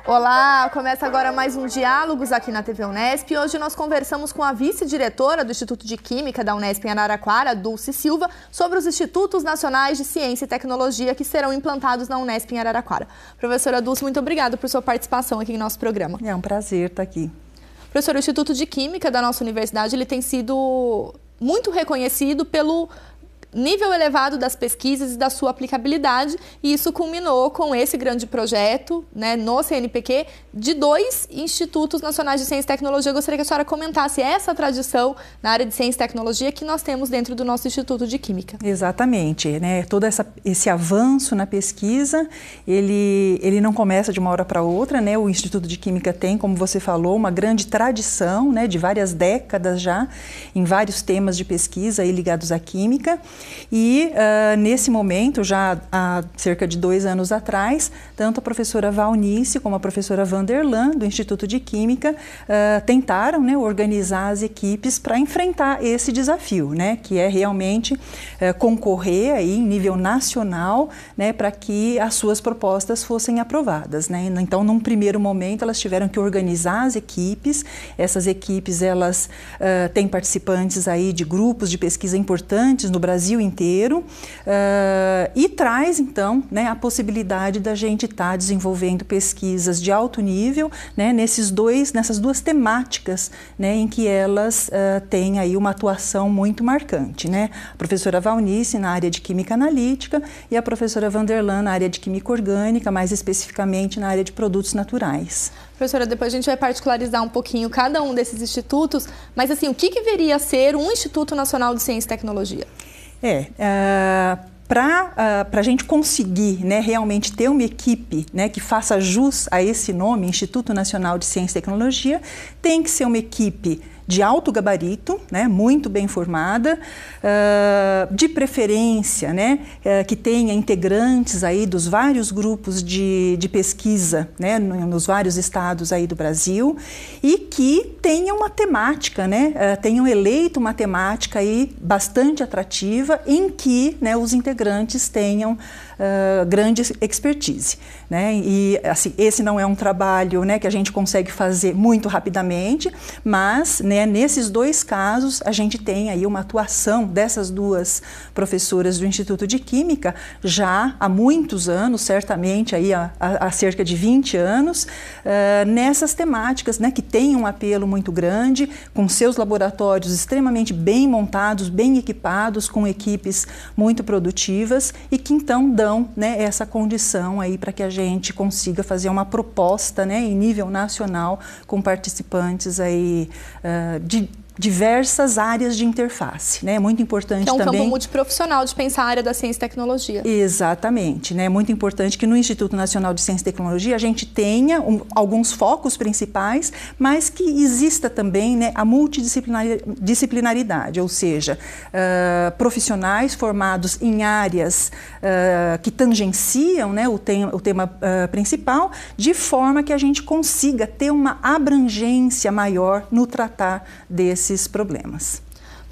Olá, começa agora mais um Diálogos aqui na TV Unesp. Hoje nós conversamos com a vice-diretora do Instituto de Química da Unesp em Araraquara, Dulce Silva, sobre os Institutos Nacionais de Ciência e Tecnologia que serão implantados na Unesp em Araraquara. Professora Dulce, muito obrigada por sua participação aqui em nosso programa. É um prazer estar aqui. Professora, o Instituto de Química da nossa universidade ele tem sido muito reconhecido pelo nível elevado das pesquisas e da sua aplicabilidade, e isso culminou com esse grande projeto, né, no CNPq, de 2 Institutos Nacionais de Ciência e Tecnologia. Eu gostaria que a senhora comentasse essa tradição na área de ciência e tecnologia que nós temos dentro do nosso Instituto de Química. Exatamente, né? Todo esse avanço na pesquisa, ele não começa de uma hora para outra, né? O Instituto de Química tem, como você falou, uma grande tradição, né, de várias décadas já, em vários temas de pesquisa aí ligados à química. E nesse momento, já há cerca de 2 anos atrás, tanto a professora Valnice como a professora Vanderlan, do Instituto de Química, tentaram, né, organizar as equipes para enfrentar esse desafio, né, que é realmente concorrer aí em nível nacional, né, para que as suas propostas fossem aprovadas, né. Então, num primeiro momento, elas tiveram que organizar as equipes. Essas equipes, elas têm participantes aí de grupos de pesquisa importantes no Brasil inteiro, e traz então, né, a possibilidade da gente estar desenvolvendo pesquisas de alto nível, né, nessas 2 temáticas, né, em que elas têm aí uma atuação muito marcante, né? A professora Valnice na área de química analítica e a professora Vanderlan na área de química orgânica, mais especificamente na área de produtos naturais. Professora, depois a gente vai particularizar um pouquinho cada um desses institutos, mas assim, o que viria a ser um Instituto Nacional de Ciência e Tecnologia? Para a gente conseguir, né, realmente ter uma equipe, né, que faça jus a esse nome, Instituto Nacional de Ciência e Tecnologia, tem que ser uma equipe de alto gabarito, né, muito bem formada, de preferência, né, que tenha integrantes aí dos vários grupos de pesquisa, né, nos vários estados aí do Brasil, e que tenha uma temática, né, tenham eleito uma temática aí bastante atrativa em que, né, os integrantes tenham grande expertise, né? E assim, esse não é um trabalho, né, que a gente consegue fazer muito rapidamente, mas, né, nesses 2 casos a gente tem aí uma atuação dessas 2 professoras do Instituto de Química já há muitos anos, certamente aí há cerca de 20 anos, nessas temáticas, né, que têm um apelo muito grande, com seus laboratórios extremamente bem montados, bem equipados, com equipes muito produtivas e que então dão, né, essa condição aí para que a gente consiga fazer uma proposta, né, em nível nacional com participantes aí de diversas áreas de interface, né? Muito importante também. Que é um campo multiprofissional de pensar a área da ciência e tecnologia. Exatamente, né? Muito importante que no Instituto Nacional de Ciência e Tecnologia a gente tenha alguns focos principais, mas que exista também, né, a multidisciplinaridade, ou seja, profissionais formados em áreas que tangenciam, né, o tema principal, de forma que a gente consiga ter uma abrangência maior no tratar desses problemas.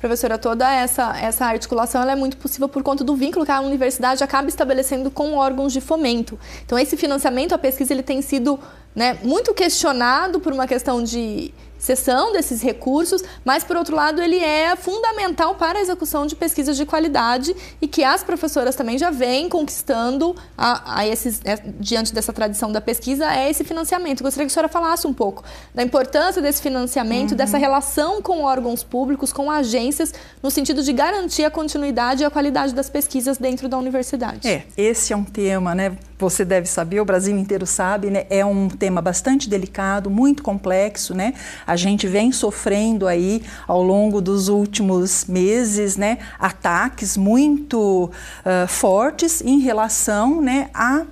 Professora, toda essa articulação ela é muito possível por conta do vínculo que a universidade acaba estabelecendo com órgãos de fomento. Então, esse financiamento à pesquisa ele tem sido, né, muito questionado por uma questão de cessão desses recursos, mas, por outro lado, ele é fundamental para a execução de pesquisas de qualidade e que as professoras também já vêm conquistando diante dessa tradição da pesquisa, esse financiamento. Gostaria que a senhora falasse um pouco da importância desse financiamento, dessa relação com órgãos públicos, com agências, no sentido de garantir a continuidade e a qualidade das pesquisas dentro da universidade. Esse é um tema, né, você deve saber, o Brasil inteiro sabe, né, é um tema bastante delicado, muito complexo, né? A gente vem sofrendo aí ao longo dos últimos meses, né, ataques muito fortes em relação, né, à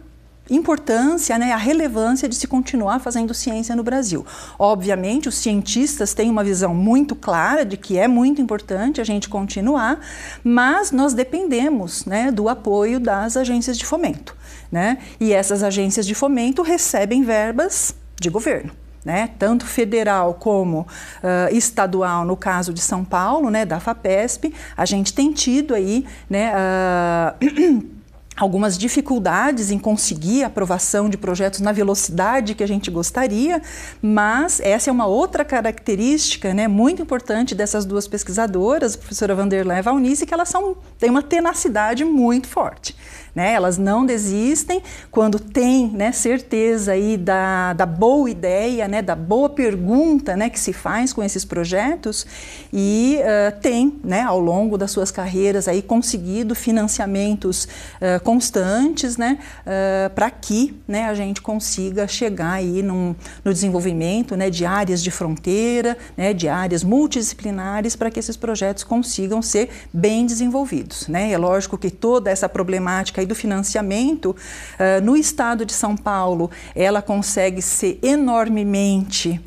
importância, né, a relevância de se continuar fazendo ciência no Brasil. Obviamente, os cientistas têm uma visão muito clara de que é muito importante a gente continuar, mas nós dependemos, né, do apoio das agências de fomento, né? E essas agências de fomento recebem verbas de governo, né? Tanto federal como estadual, no caso de São Paulo, né, da FAPESP, a gente tem tido aí, né, algumas dificuldades em conseguir a aprovação de projetos na velocidade que a gente gostaria, mas essa é uma outra característica, né, muito importante dessas duas pesquisadoras, a professora Vanderlan e a Valnice, que elas têm uma tenacidade muito forte. Né? Elas não desistem quando têm, né, certeza aí da boa ideia, né, da boa pergunta, né, que se faz com esses projetos e têm, né, ao longo das suas carreiras aí, conseguido financiamentos constantes, né, para que, né, a gente consiga chegar aí no desenvolvimento, né, de áreas de fronteira, né, de áreas multidisciplinares para que esses projetos consigam ser bem desenvolvidos. Né? É lógico que toda essa problemática do financiamento, no estado de São Paulo, ela consegue ser enormemente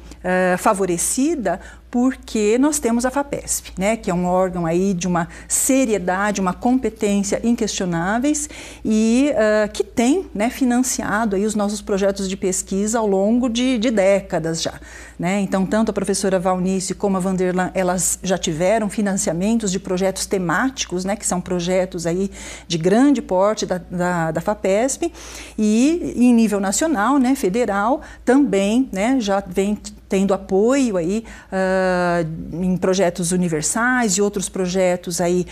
favorecida porque nós temos a FAPESP, né, que é um órgão aí de uma seriedade, uma competência inquestionáveis e que tem, né, financiado aí os nossos projetos de pesquisa ao longo de décadas já. Né? Então, tanto a professora Valnice como a Vanderlan, elas já tiveram financiamentos de projetos temáticos, né, que são projetos aí de grande porte da FAPESP e em nível nacional, né, federal, também, né, já vem tendo apoio aí em projetos universais e outros projetos aí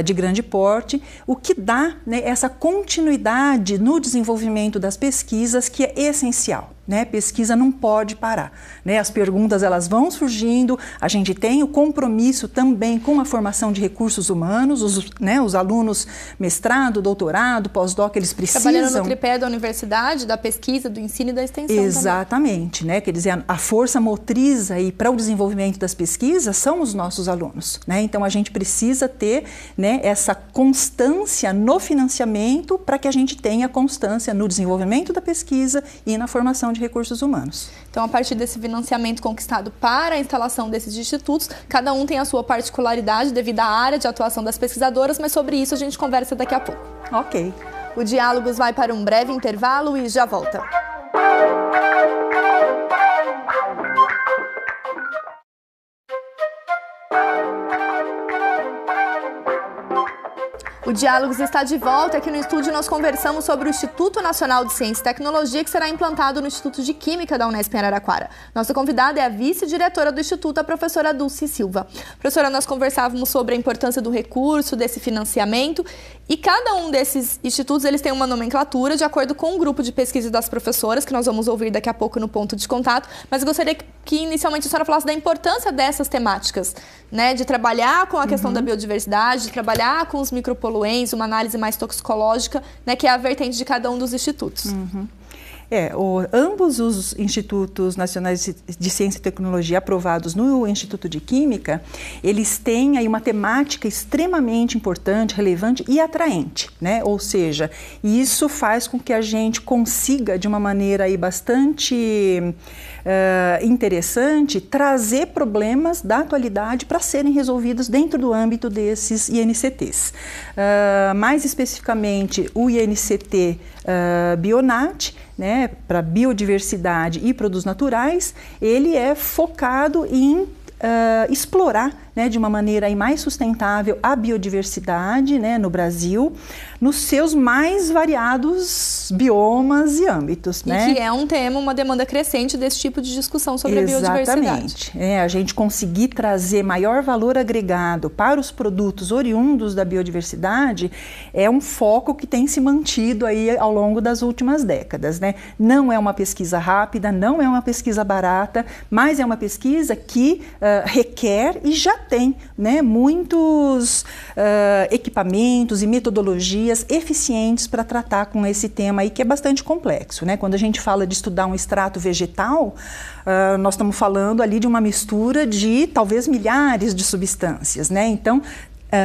de grande porte, o que dá, né, essa continuidade no desenvolvimento das pesquisas que é essencial. Né? Pesquisa não pode parar. Né? As perguntas elas vão surgindo, a gente tem o compromisso também com a formação de recursos humanos, os alunos mestrado, doutorado, pós-doc, eles precisam... Trabalhando no tripé da universidade, da pesquisa, do ensino e da extensão. Exatamente, né? Quer dizer, a força motriz aí para o desenvolvimento das pesquisas são os nossos alunos. Né? Então a gente precisa ter, né, essa constância no financiamento para que a gente tenha constância no desenvolvimento da pesquisa e na formação de recursos humanos. Então, a partir desse financiamento conquistado para a instalação desses institutos, cada um tem a sua particularidade devido à área de atuação das pesquisadoras, mas sobre isso a gente conversa daqui a pouco. Ok. O Diálogos vai para um breve intervalo e já volta. O Diálogos está de volta. Aqui no estúdio nós conversamos sobre o Instituto Nacional de Ciência e Tecnologia, que será implantado no Instituto de Química da Unesp em Araraquara. Nossa convidada é a vice-diretora do Instituto, a professora Dulce Silva. Professora, nós conversávamos sobre a importância do recurso, desse financiamento, e cada um desses institutos eles tem uma nomenclatura de acordo com o grupo de pesquisa das professoras, que nós vamos ouvir daqui a pouco no ponto de contato, mas eu gostaria que inicialmente a senhora falasse da importância dessas temáticas, né, de trabalhar com a questão da biodiversidade, de trabalhar com os micropoluentes, uma análise mais toxicológica, né, que é a vertente de cada um dos institutos. Ambos os institutos nacionais de ciência e tecnologia aprovados no Instituto de Química, eles têm aí uma temática extremamente importante, relevante e atraente, né? Ou seja, isso faz com que a gente consiga, de uma maneira aí bastante interessante, trazer problemas da atualidade para serem resolvidos dentro do âmbito desses INCTs. Mais especificamente, o INCT Bionat, né, para biodiversidade e produtos naturais, ele é focado em explorar, né, de uma maneira aí mais sustentável a biodiversidade, né, no Brasil, nos seus mais variados biomas e âmbitos. E que é um tema, uma demanda crescente desse tipo de discussão sobre a biodiversidade. Exatamente. A gente conseguir trazer maior valor agregado para os produtos oriundos da biodiversidade é um foco que tem se mantido aí ao longo das últimas décadas. Né? Não é uma pesquisa rápida, não é uma pesquisa barata, mas é uma pesquisa que requer e já tem, né, muitos equipamentos e metodologias eficientes para tratar com esse tema aí que é bastante complexo, né? Quando a gente fala de estudar um extrato vegetal, nós estamos falando ali de uma mistura de talvez milhares de substâncias, né? Então,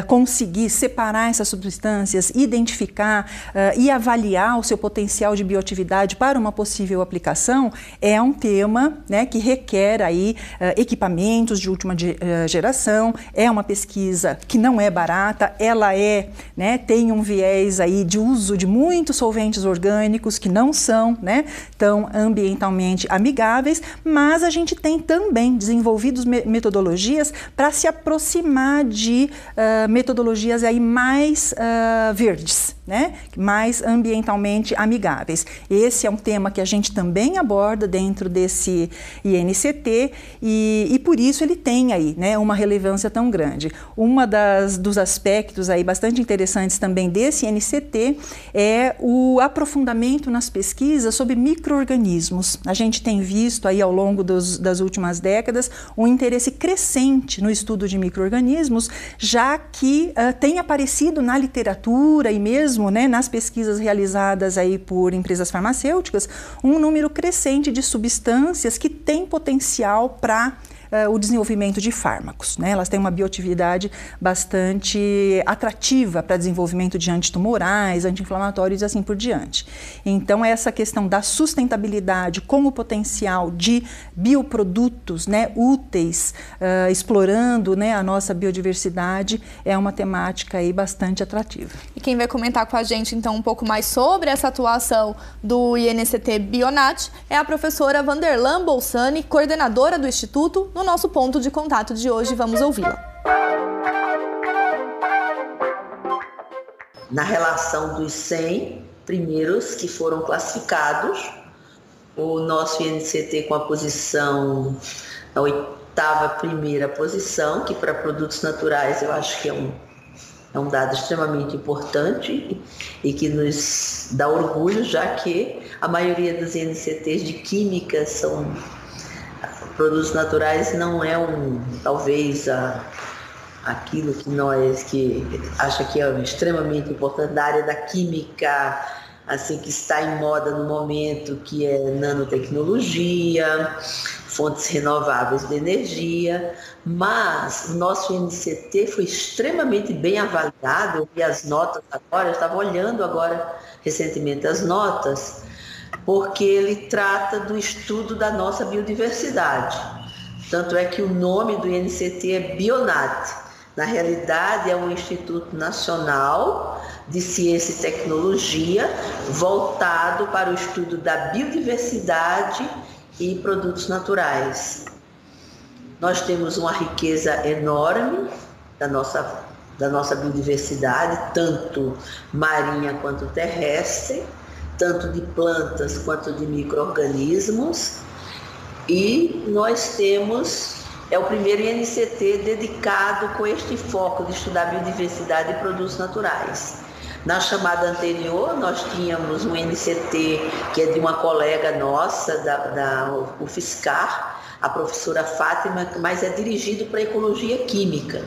conseguir separar essas substâncias, identificar e avaliar o seu potencial de bioatividade para uma possível aplicação é um tema, né, que requer aí equipamentos de última geração, é uma pesquisa que não é barata, ela né, tem um viés aí de uso de muitos solventes orgânicos que não são, né, tão ambientalmente amigáveis, mas a gente tem também desenvolvido metodologias para se aproximar de metodologias aí mais verdes, né? Mais ambientalmente amigáveis. Esse é um tema que a gente também aborda dentro desse INCT e por isso ele tem aí, né, uma relevância tão grande. Dos aspectos aí bastante interessantes também desse INCT é o aprofundamento nas pesquisas sobre micro-organismos. A gente tem visto aí ao longo das últimas décadas um interesse crescente no estudo de micro-organismos, já que tem aparecido na literatura e mesmo, né, nas pesquisas realizadas aí por empresas farmacêuticas, um número crescente de substâncias que têm potencial para o desenvolvimento de fármacos, né? Elas têm uma bioatividade bastante atrativa para desenvolvimento de antitumorais, anti-inflamatórios e assim por diante. Então, essa questão da sustentabilidade com o potencial de bioprodutos, né, úteis, explorando, né, a nossa biodiversidade, é uma temática aí bastante atrativa. E quem vai comentar com a gente, então, um pouco mais sobre essa atuação do INCT Bionat é a professora Vanderlan Bolsani, coordenadora do Instituto, no nosso ponto de contato de hoje. Vamos ouvi-la. Na relação dos 100 primeiros que foram classificados, o nosso INCT com a posição, a 8ª primeira posição, que para produtos naturais eu acho que é um dado extremamente importante e que nos dá orgulho, já que a maioria dos INCTs de química são produtos naturais, não é talvez aquilo que nós que acha que é extremamente importante da área da química, assim, que está em moda no momento, que é nanotecnologia, fontes renováveis de energia, mas o nosso INCT foi extremamente bem avaliado, e as notas agora, eu estava olhando agora recentemente as notas, porque ele trata do estudo da nossa biodiversidade. Tanto é que o nome do INCT é Bionat. Na realidade, é um Instituto Nacional de Ciência e Tecnologia voltado para o estudo da biodiversidade e produtos naturais. Nós temos uma riqueza enorme da nossa biodiversidade, tanto marinha quanto terrestre, tanto de plantas quanto de micro-organismos, e nós é o primeiro INCT dedicado com este foco de estudar biodiversidade e produtos naturais. Na chamada anterior, nós tínhamos um INCT que é de uma colega nossa, da UFSCar, a professora Fátima, mas é dirigido para a ecologia química.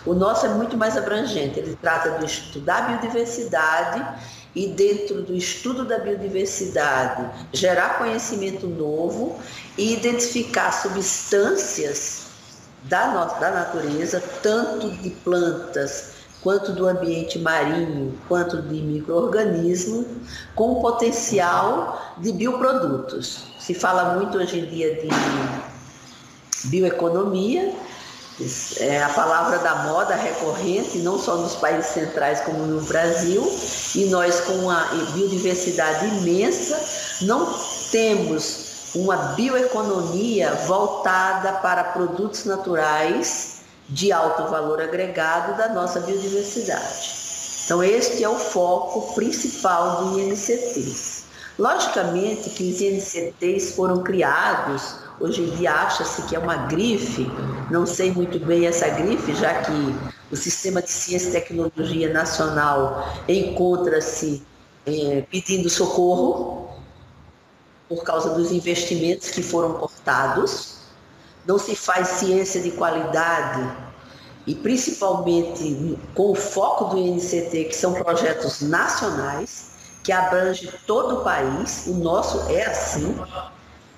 O nosso é muito mais abrangente, ele trata do estudo da biodiversidade e, dentro do estudo da biodiversidade, gerar conhecimento novo e identificar substâncias da natureza, tanto de plantas, quanto do ambiente marinho, quanto de micro-organismos, com potencial de bioprodutos. Se fala muito hoje em dia de bioeconomia, é a palavra da moda recorrente, não só nos países centrais como no Brasil, e nós, com uma biodiversidade imensa, não temos uma bioeconomia voltada para produtos naturais de alto valor agregado da nossa biodiversidade. Então, este é o foco principal do INCT. Logicamente que os INCTs foram criados, hoje em dia acha-se que é uma grife, não sei muito bem essa grife, já que o Sistema de Ciência e Tecnologia Nacional encontra-se pedindo socorro por causa dos investimentos que foram cortados. Não se faz ciência de qualidade, e principalmente com o foco do INCT, que são projetos nacionais, que abrangem todo o país. O nosso é assim.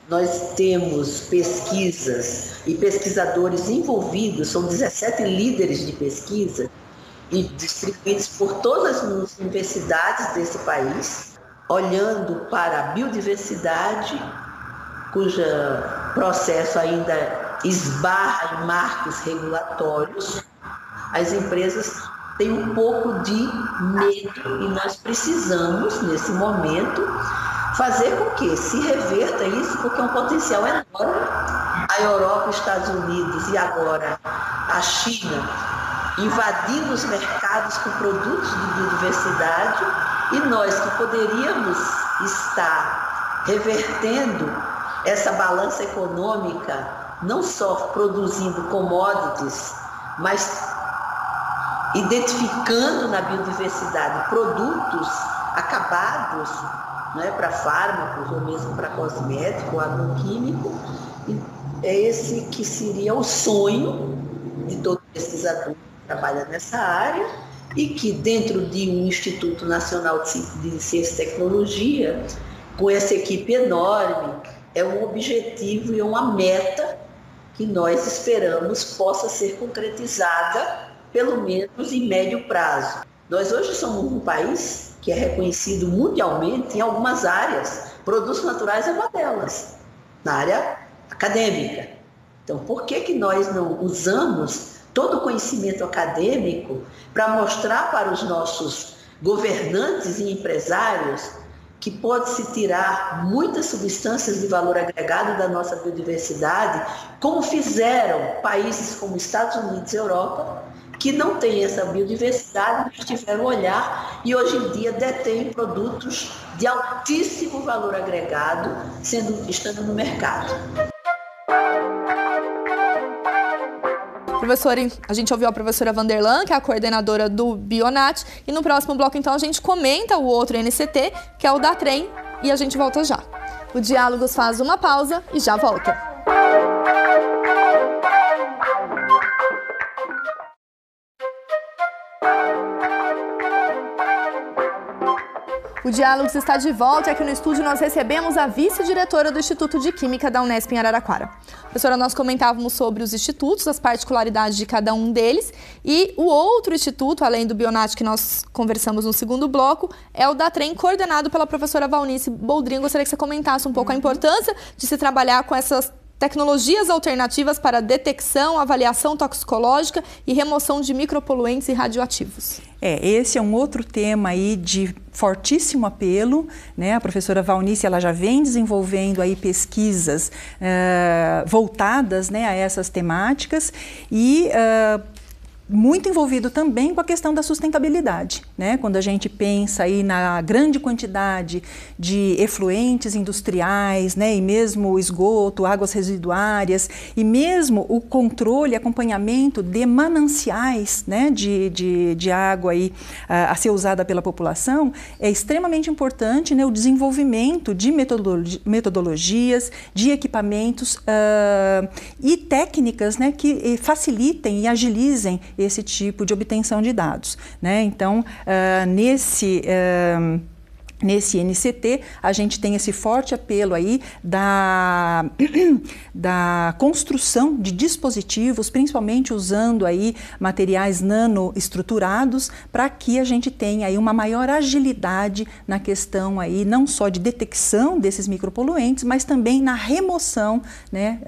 Nós temos pesquisas e pesquisadores envolvidos, são 17 líderes de pesquisa e distribuídos por todas as universidades desse país, olhando para a biodiversidade, cujo processo ainda esbarra em marcos regulatórios. As empresas têm um pouco de medo e nós precisamos, nesse momento, fazer com que se reverta isso, porque é um potencial enorme. A Europa, os Estados Unidos e agora a China invadindo os mercados com produtos de biodiversidade, e nós que poderíamos estar revertendo essa balança econômica, não só produzindo commodities, mas identificando na biodiversidade produtos acabados, né, para fármacos ou mesmo para cosmético, agroquímico. É esse que seria o sonho de todo pesquisador que trabalha nessa área e que dentro de um Instituto Nacional de Ciência e Tecnologia, com essa equipe enorme, é um objetivo e uma meta que nós esperamos possa ser concretizada, pelo menos em médio prazo. Nós hoje somos um país que é reconhecido mundialmente em algumas áreas. Produtos naturais é uma delas, na área acadêmica. Então, por que nós não usamos todo o conhecimento acadêmico para mostrar para os nossos governantes e empresários que pode-se tirar muitas substâncias de valor agregado da nossa biodiversidade, como fizeram países como Estados Unidos e Europa, que não têm essa biodiversidade, mas tiveram olhar e hoje em dia detêm produtos de altíssimo valor agregado estando no mercado. Professora, a gente ouviu a professora Vanderlan, que é a coordenadora do Bionat, e no próximo bloco, então, a gente comenta o outro NCT, que é o DATREM, e a gente volta já. O Diálogos faz uma pausa e já volta. O Diálogos está de volta e aqui no estúdio nós recebemos a vice-diretora do Instituto de Química da Unesp em Araraquara. Professora, nós comentávamos sobre os institutos, as particularidades de cada um deles, e o outro instituto, além do Bionat que nós conversamos no segundo bloco, é o DATREM, coordenado pela professora Valnice Boldrin. Gostaria que você comentasse um pouco a importância de se trabalhar com essas tecnologias alternativas para detecção, avaliação toxicológica e remoção de micropoluentes e radioativos. Esse é um outro tema aí de fortíssimo apelo, né? A professora Valnice, ela já vem desenvolvendo aí pesquisas voltadas, né, a essas temáticas e muito envolvido também com a questão da sustentabilidade, né? Quando a gente pensa aí na grande quantidade de efluentes industriais, né? E mesmo o esgoto, águas residuárias e mesmo o controle, acompanhamento de mananciais, né? De água aí, a ser usada pela população, é extremamente importante, né? O desenvolvimento de metodologias, de equipamentos e técnicas, né? Que facilitem e agilizem esse tipo de obtenção de dados, né? Então, nesse NCT, a gente tem esse forte apelo aí da construção de dispositivos, principalmente usando aí materiais nanoestruturados, para que a gente tenha aí uma maior agilidade na questão aí, não só de detecção desses micropoluentes, mas também na remoção, né,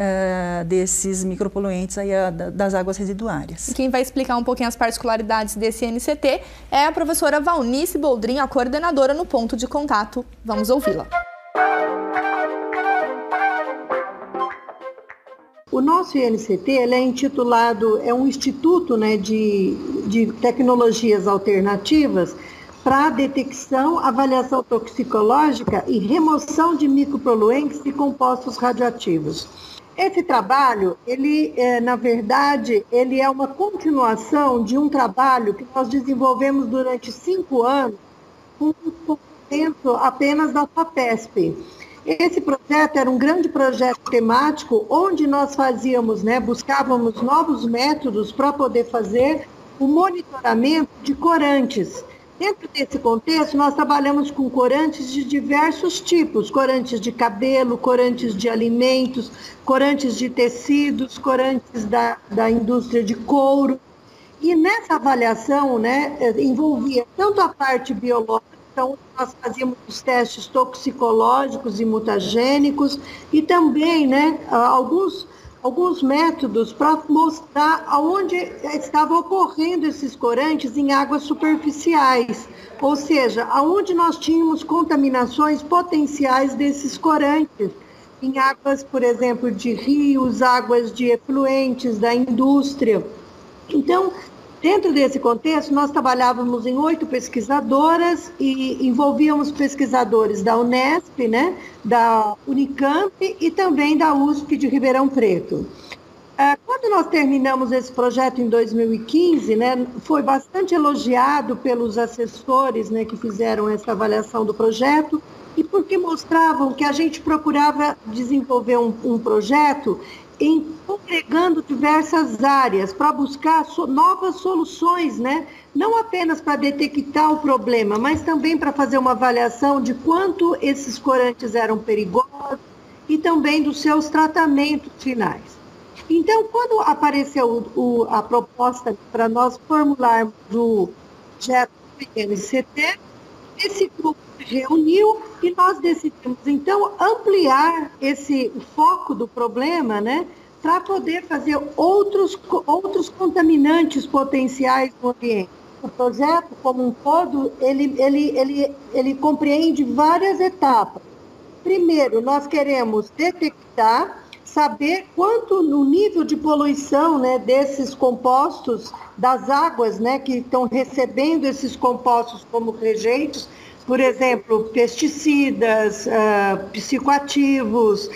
desses micropoluentes aí, das águas residuárias. E quem vai explicar um pouquinho as particularidades desse NCT é a professora Valnice Boldrin, a coordenadora no ponto de contato. Vamos ouvi-la. O nosso INCT ele é intitulado, é um instituto, né, de tecnologias alternativas para detecção, avaliação toxicológica e remoção de micropoluentes e compostos radioativos. Esse trabalho, ele, na verdade, ele é uma continuação de um trabalho que nós desenvolvemos durante 5 anos com apenas da FAPESP. Esse projeto era um grande projeto temático onde nós fazíamos, né, buscávamos novos métodos para poder fazer o monitoramento de corantes. Dentro desse contexto, nós trabalhamos com corantes de diversos tipos, corantes de cabelo, corantes de alimentos, corantes de tecidos, corantes da indústria de couro. E nessa avaliação, né, envolvia tanto a parte biológica, então nós fazíamos os testes toxicológicos e mutagênicos e também, né, alguns métodos para mostrar aonde estavam ocorrendo esses corantes em águas superficiais, ou seja, aonde nós tínhamos contaminações potenciais desses corantes, em águas, por exemplo, de rios, águas de efluentes da indústria. Então, Dentro desse contexto, nós trabalhávamos em 8 pesquisadoras e envolvíamos pesquisadores da Unesp, né, da Unicamp e também da USP de Ribeirão Preto. Quando nós terminamos esse projeto em 2015, né, foi bastante elogiado pelos assessores, né, que fizeram essa avaliação do projeto, e porque mostravam que a gente procurava desenvolver um projeto congregando diversas áreas para buscar novas soluções, né? Não apenas para detectar o problema, mas também para fazer uma avaliação de quanto esses corantes eram perigosos e também dos seus tratamentos finais. Então, quando apareceu a proposta para nós formularmos o projeto do INCT, esse grupo se reuniu e nós decidimos, então, ampliar o foco do problema, né, para poder fazer outros contaminantes potenciais no ambiente. O projeto, como um todo, ele compreende várias etapas. Primeiro, nós queremos detectar, saber quanto no nível de poluição, né, desses compostos, das águas, né, que estão recebendo esses compostos como rejeitos, por exemplo, pesticidas, psicoativos,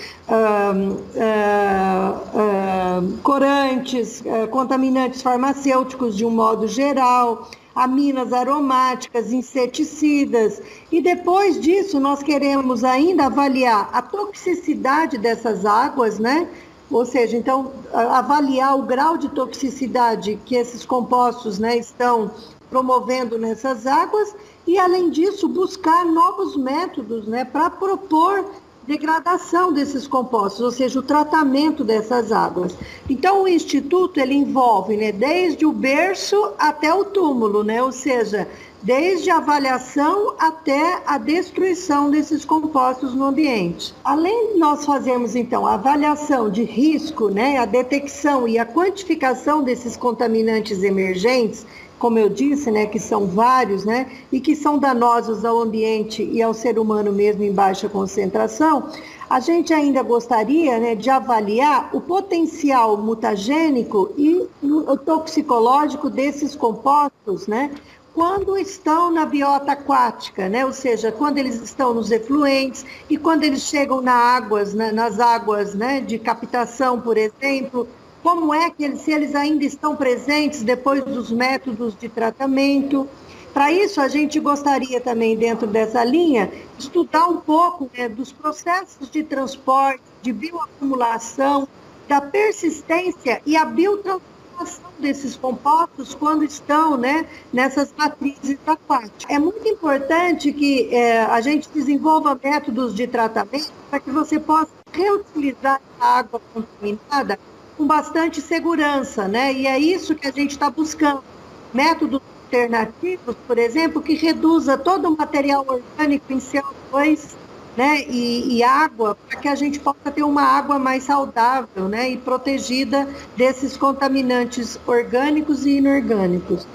corantes, contaminantes farmacêuticos de um modo geral, aminas aromáticas, inseticidas. E depois disso, nós queremos ainda avaliar a toxicidade dessas águas, né? Ou seja, então, avaliar o grau de toxicidade que esses compostos, né, estão promovendo nessas águas e, além disso, buscar novos métodos, né, para propor degradação desses compostos, ou seja, o tratamento dessas águas. Então, o Instituto, ele envolve, né, desde o berço até o túmulo, né, ou seja, desde a avaliação até a destruição desses compostos no ambiente. Além de nós fazermos, então, a avaliação de risco, né, a detecção e a quantificação desses contaminantes emergentes, como eu disse, né, que são vários, né, e que são danosos ao ambiente e ao ser humano mesmo em baixa concentração, a gente ainda gostaria, né, de avaliar o potencial mutagênico e o toxicológico desses compostos, né, quando estão na biota aquática, né, ou seja, quando eles estão nos efluentes e quando eles chegam nas águas, né, de captação, por exemplo. Como é que se eles ainda estão presentes depois dos métodos de tratamento. Para isso, a gente gostaria também, dentro dessa linha, estudar um pouco, né, dos processos de transporte, de bioacumulação, da persistência e a biotransformação desses compostos quando estão, né, nessas matrizes aquáticas. É muito importante que a gente desenvolva métodos de tratamento para que você possa reutilizar a água contaminada com bastante segurança, né? E é isso que a gente está buscando. Métodos alternativos, por exemplo, que reduza todo o material orgânico em CO2, né, e água, para que a gente possa ter uma água mais saudável, né, e protegida desses contaminantes orgânicos e inorgânicos.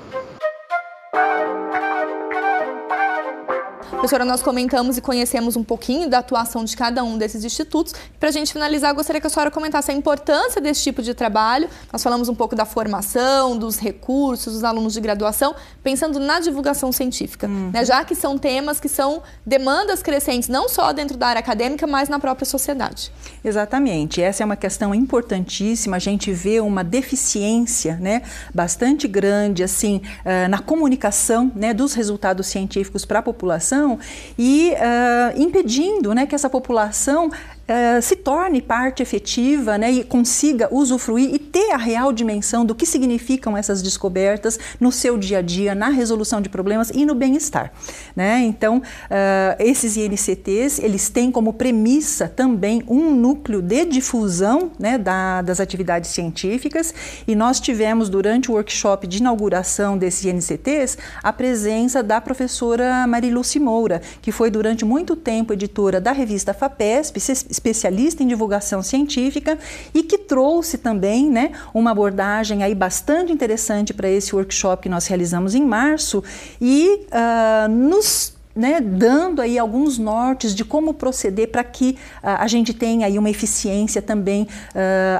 Professora, nós comentamos e conhecemos um pouquinho da atuação de cada um desses institutos. Para a gente finalizar, eu gostaria que a senhora comentasse a importância desse tipo de trabalho. Nós falamos um pouco da formação, dos recursos, dos alunos de graduação, pensando na divulgação científica, né? Já que são temas que são demandas crescentes, não só dentro da área acadêmica, mas na própria sociedade. Exatamente. Essa é uma questão importantíssima. A gente vê uma deficiência, né, bastante grande assim, na comunicação, né, dos resultados científicos para a população, e impedindo, né, que essa população se torne parte efetiva, né, e consiga usufruir e ter a real dimensão do que significam essas descobertas no seu dia a dia, na resolução de problemas e no bem-estar, né? Então, esses INCTs, eles têm como premissa também um núcleo de difusão, né, das atividades científicas, e nós tivemos durante o workshop de inauguração desses INCTs a presença da professora Mariluce Moura, que foi durante muito tempo editora da revista FAPESP, especialista em divulgação científica, e que trouxe também, né, uma abordagem aí bastante interessante para esse workshop que nós realizamos em março, e nos né, dando aí alguns nortes de como proceder para que a gente tenha aí uma eficiência também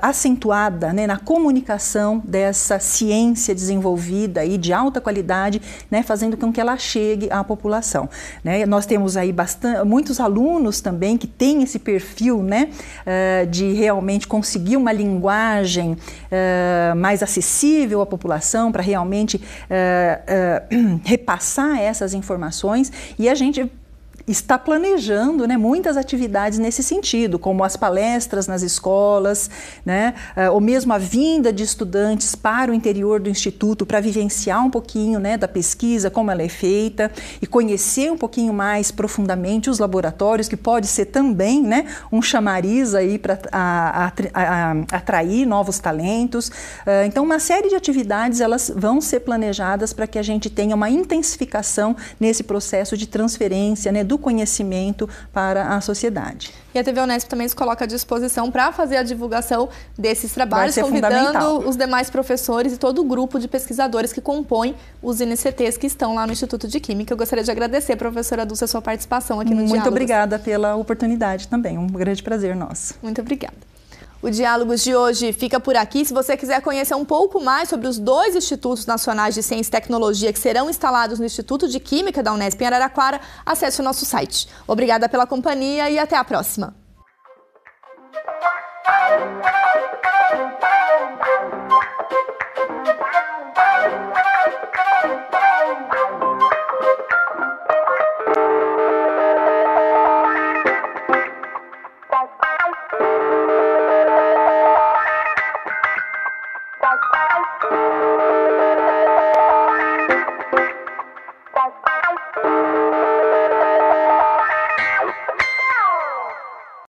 acentuada, né, na comunicação dessa ciência desenvolvida aí de alta qualidade, né, fazendo com que ela chegue à população, né? Nós temos aí muitos alunos também que têm esse perfil, né, de realmente conseguir uma linguagem mais acessível à população para realmente repassar essas informações. E a gente está planejando, né, muitas atividades nesse sentido, como as palestras nas escolas, né, ou mesmo a vinda de estudantes para o interior do Instituto para vivenciar um pouquinho, né, da pesquisa, como ela é feita, e conhecer um pouquinho mais profundamente os laboratórios, que pode ser também, né, um chamariz aí para atrair novos talentos. Então, uma série de atividades elas vão ser planejadas para que a gente tenha uma intensificação nesse processo de transferência, né, do conhecimento para a sociedade. E a TV Unesp também se coloca à disposição para fazer a divulgação desses trabalhos, convidando os demais professores e todo o grupo de pesquisadores que compõem os INCTs que estão lá no Instituto de Química. Eu gostaria de agradecer, professora Dulce, a sua participação aqui no Diálogos. Muito obrigada pela oportunidade também, um grande prazer nosso. Muito obrigada. O Diálogos de hoje fica por aqui. Se você quiser conhecer um pouco mais sobre os 2 Institutos Nacionais de Ciência e Tecnologia que serão instalados no Instituto de Química da Unesp em Araraquara, acesse o nosso site. Obrigada pela companhia e até a próxima.